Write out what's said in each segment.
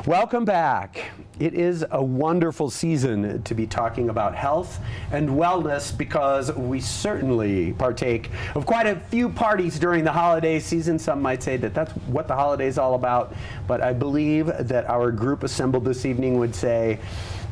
Welcome back. It is a wonderful season to be talking about health and wellness because we certainly partake of quite a few parties during the holiday season. Some might say that that's what the holiday is all about, but I believe that our group assembled this evening would say,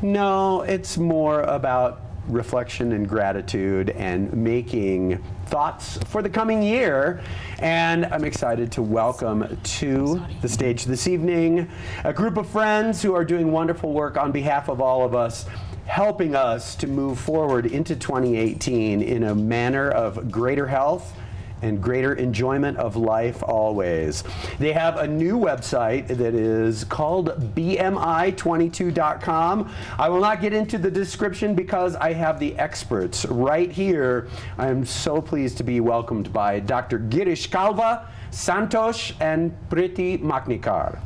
no, it's more about reflection and gratitude and making thoughts for the coming year. And I'm excited to welcome to the stage this evening a group of friends who are doing wonderful work on behalf of all of us, helping us to move forward into 2018 in a manner of greater health and greater enjoyment of life always. They have a new website that is called BMI222.com. I will not get into the description because I have the experts right here. I am so pleased to be welcomed by Dr. Girish Kalva, Santosh, and Priti Maknikar.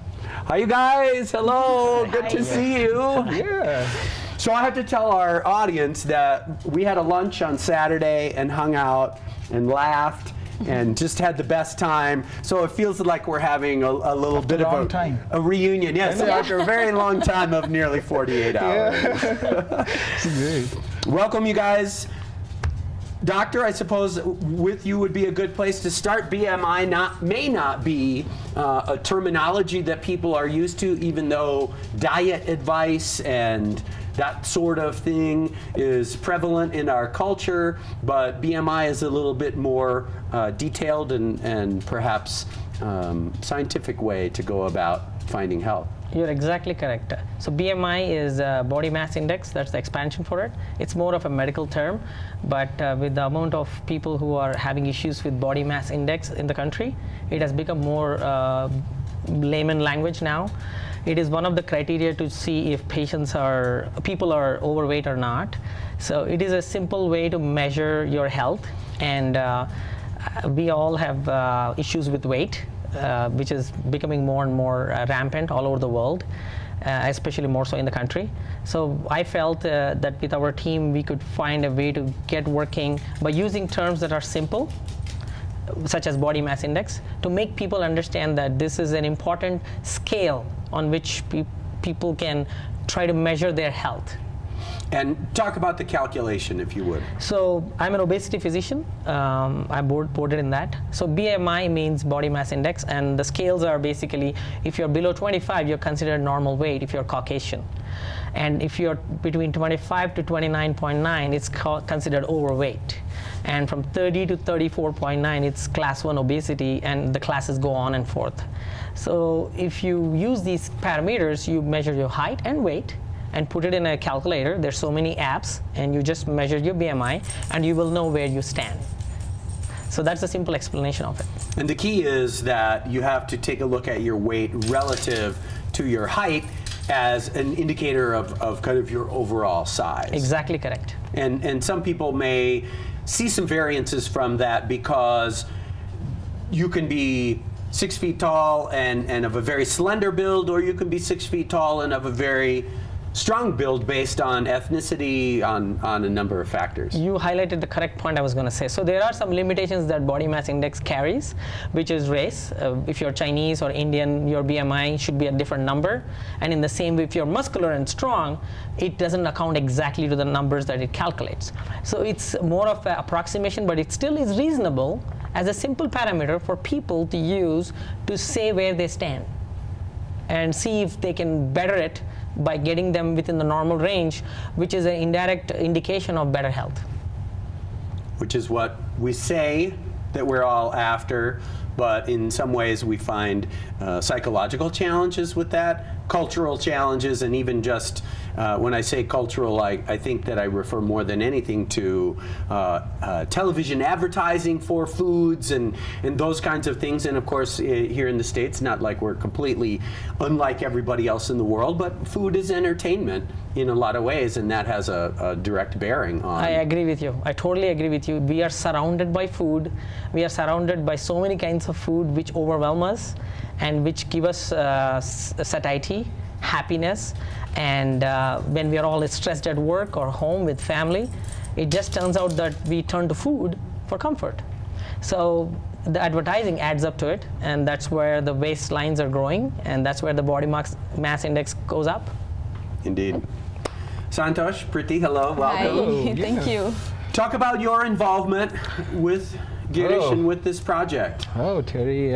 Hi, you guys. Hello. Good to see you. Yeah. So I have to tell our audience that we had a lunch on Saturday and hung out and laughed and just had the best time. So it feels like we're having a little bit of a reunion. Yes, after a very long time of nearly 48 hours. Great. Welcome, you guys. Doctor, I suppose with you would be a good place to start. BMI may not be a terminology that people are used to, even though diet advice and that sort of thing is prevalent in our culture, but BMI is a little bit more detailed and perhaps scientific way to go about finding health. You're exactly correct. So BMI is body mass index. That's the expansion for it. It's more of a medical term, but with the amount of people who are having issues with body mass index in the country, it has become more layman language now. It is one of the criteria to see if people are overweight or not. So it is a simple way to measure your health, and we all have issues with weight, which is becoming more and more rampant all over the world, especially more so in the country. So I felt that with our team we could find a way to get working by using terms that are simple, such as body mass index, to make people understand that this is an important scale on which people can try to measure their health. And talk about the calculation, if you would. So I'm an obesity physician. I'm boarded in that. So BMI means body mass index, and the scales are basically, if you're below 25, you're considered normal weight if you're Caucasian. And if you're between 25 to 29.9, it's considered overweight. And from 30 to 34.9, it's class 1 obesity, and the classes go on and forth. So if you use these parameters, you measure your height and weight and put it in a calculator. There's so many apps, and you just measure your BMI, and you will know where you stand. So that's a simple explanation of it. And the key is that you have to take a look at your weight relative to your height as an indicator of kind of your overall size. Exactly correct. And some people may see some variances from that because you can be 6 feet tall and of a very slender build, or you can be 6 feet tall and of a very strong build based on ethnicity, on a number of factors. You highlighted the correct point I was going to say. So there are some limitations that body mass index carries, which is race. If you're Chinese or Indian, your BMI should be a different number. And in the same way, if you're muscular and strong, it doesn't account exactly to the numbers that it calculates. So it's more of an approximation, but it still is reasonable as a simple parameter for people to use to say where they stand and see if they can better it by getting them within the normal range, which is an indirect indication of better health. Which is what we say that we're all after, but in some ways we find psychological challenges with that, cultural challenges, and even just when I say cultural, I think that I refer more than anything to television advertising for foods and those kinds of things. And of course, here in the States, not like we're completely unlike everybody else in the world, but food is entertainment in a lot of ways, and that has a direct bearing on. I agree with you. I totally agree with you. We are surrounded by food. We are surrounded by so many kinds of food which overwhelm us and which give us satiety, happiness, and when we are all stressed at work or home with family, it just turns out that we turn to food for comfort. So the advertising adds up to it, and that's where the waistlines are growing, and that's where the body mass index goes up. Indeed. Santosh, Priti, hello, welcome. Hello. Thank you. Talk about your involvement with Girish and with this project. Oh, Terry.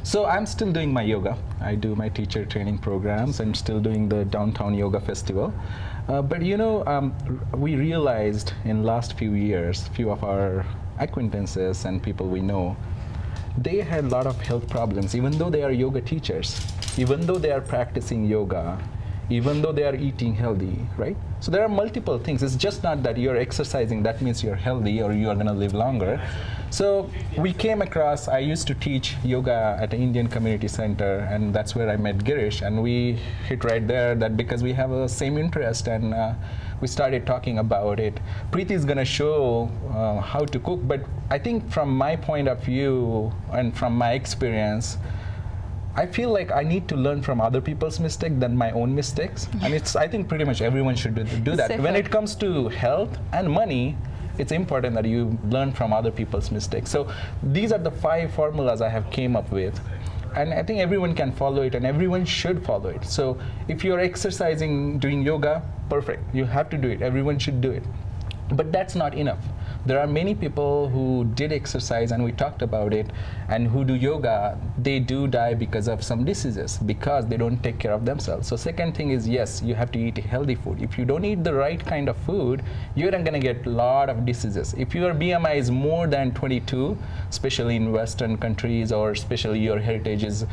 So I'm still doing my yoga. I do my teacher training programs and still doing the Downtown Yoga Festival. But you know, we realized in last few years, few of our acquaintances and people we know, they had a lot of health problems, even though they are yoga teachers, even though they are practicing yoga, even though they are eating healthy, right? So there are multiple things. It's just not that you're exercising, that means you're healthy or you are gonna live longer. So we came across, I used to teach yoga at the Indian Community Center, and that's where I met Girish, and we hit right there that because we have a same interest, and we started talking about it. Preeti is gonna show how to cook, but I think from my point of view and from my experience, I feel like I need to learn from other people's mistakes than my own mistakes. And I think pretty much everyone should do that. When it comes to health and money, it's important that you learn from other people's mistakes. So these are the 5 formulas I have came up with. And I think everyone can follow it, and everyone should follow it. So if you're exercising, doing yoga, perfect. You have to do it. Everyone should do it. But that's not enough. There are many people who did exercise, and we talked about it, and who do yoga, they do die because of some diseases, because they don't take care of themselves. So second thing is, yes, you have to eat healthy food. If you don't eat the right kind of food, you're going to get a lot of diseases. If your BMI is more than 22, especially in Western countries, or especially your heritage is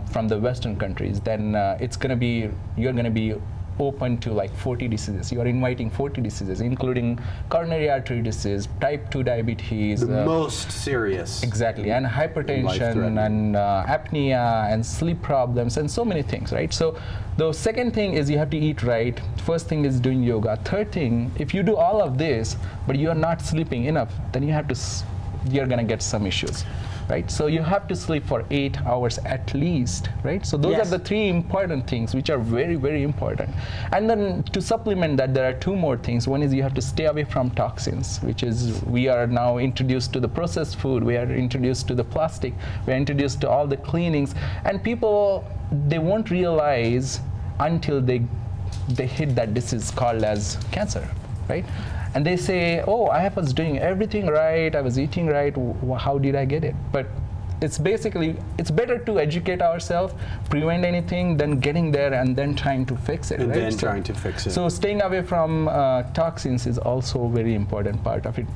from the Western countries, then you're going to be open to like 40 diseases. You are inviting 40 diseases, including coronary artery disease, type 2 diabetes. The most serious. Exactly, and hypertension, and apnea, and sleep problems, and so many things, right? So the second thing is you have to eat right. First thing is doing yoga. Third thing, if you do all of this, but you are not sleeping enough, then you're gonna get some issues. Right? So you have to sleep for 8 hours at least, right? So those are the 3 important things which are very, very important. And then to supplement that, there are 2 more things. One is you have to stay away from toxins, which is we are now introduced to the processed food, we are introduced to the plastic, we are introduced to all the cleanings, and people, they won't realize until they hit that disease called as cancer, right? And they say, oh, I was doing everything right, I was eating right, how did I get it? But it's better to educate ourselves, prevent anything, than getting there and then trying to fix it. And right? then trying to fix it. So staying away from toxins is also a very important part of it.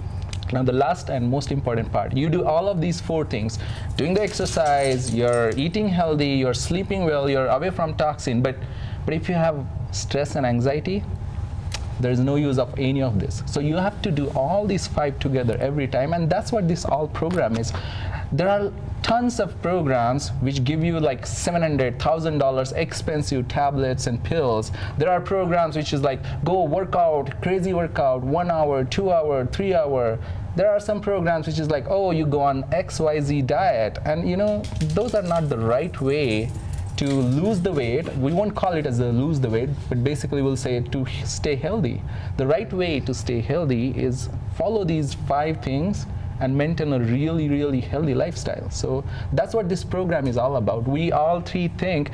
Now the last and most important part, you do all of these 4 things, doing the exercise, you're eating healthy, you're sleeping well, you're away from toxin, but if you have stress and anxiety, there's no use of any of this. So you have to do all these 5 together every time, and that's what this all program is. There are tons of programs which give you like $700, $1,000 expensive tablets and pills. There are programs which is like, go work out, crazy workout, 1 hour, 2 hour, 3 hour. There are some programs which is like, oh, you go on XYZ diet, and you know, those are not the right way to lose the weight. We won't call it as a lose the weight, but basically we'll say to stay healthy. The right way to stay healthy is follow these 5 things and maintain a really, really healthy lifestyle. So that's what this program is all about. We all 3 think,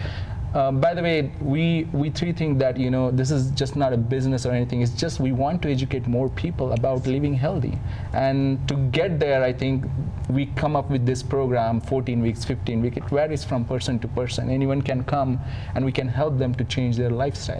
by the way, we 3 think that, you know, this is just not a business or anything. It's just we want to educate more people about living healthy. And to get there, I think we come up with this program, 14 weeks, 15 weeks. It varies from person to person. Anyone can come and we can help them to change their lifestyle.